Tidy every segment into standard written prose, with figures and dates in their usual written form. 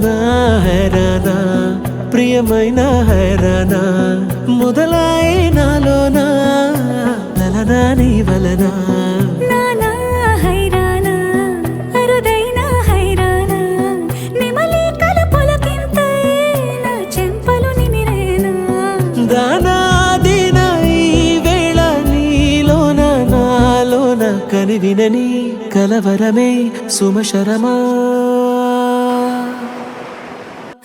నా హైరానా ప్రియమైన హైరానా మొదలాయి నాలోనా లలనా నీ వలనా కనివినని కలవరమే సుమశరమా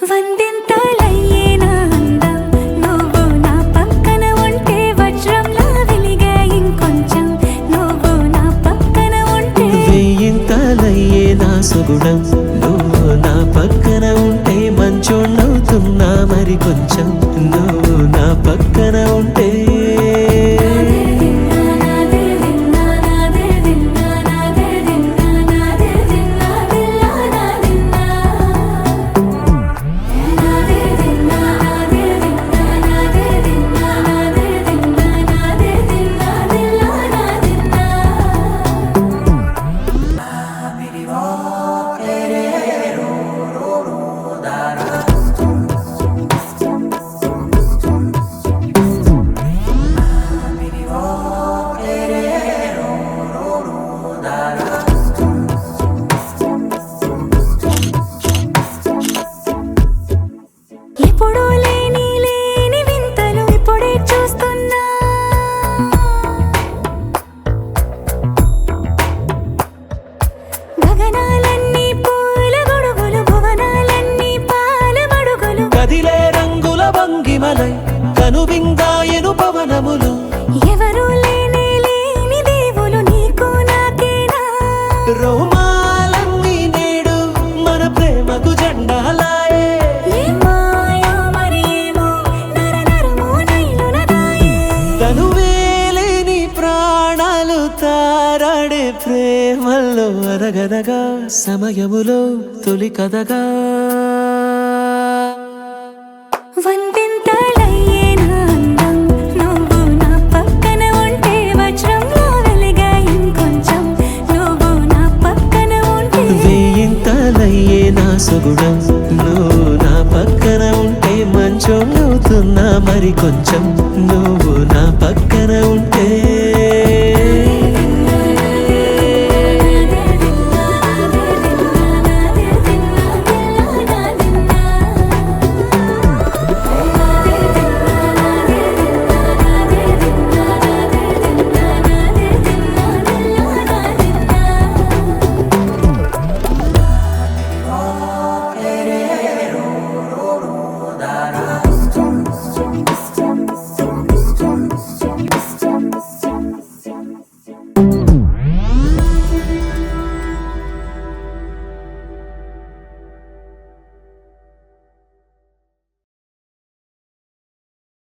వందింతలయ్యేనా అందం నువ్వు నా పక్కన ఉంటే వజ్రంలా వెలిగే ఇంకొంచెం నువ్వు నా పక్కన ఉంటే వెయ్యింతలయ్యేనా సుగుణం నువ్వు నా పక్కన ఉంటే మంచోణ్ణవుతున్నా మరి కొంచెం నువ్వు నా పక్కన ఉంటే ఎప్పుడూ లేని వింతలు ఇప్పుడే చూస్తున్నా గగనాలన్నీ పూల గొడుగులు భువనాలన్నీ పాల మడుగులు కదిలే రంగుల భంగిమలై కనువిందాయను పవనములు ఎవరు లేని దేవులు నీకు నాకేనా రోమాలన్నీ నేడు మన ప్రేమకు జెండాలాయే తనువేలేని ప్రాణాలు తారాడే ప్రేమల్లో అరగనగా సమయములో తొలి కథగా వందింతలయ్యేనా అందం నువ్వు నా పక్కన ఉంటే వజ్రంలా వెలిగే ఇంకొంచెం నువ్వు నా పక్కన ఉంటే వెయ్యింతలయ్యేనా సుగుణం నువ్వు నా పక్కన ఉంటే మంచోణ్ణవుతున్నా మరి కొంచెం నువ్వు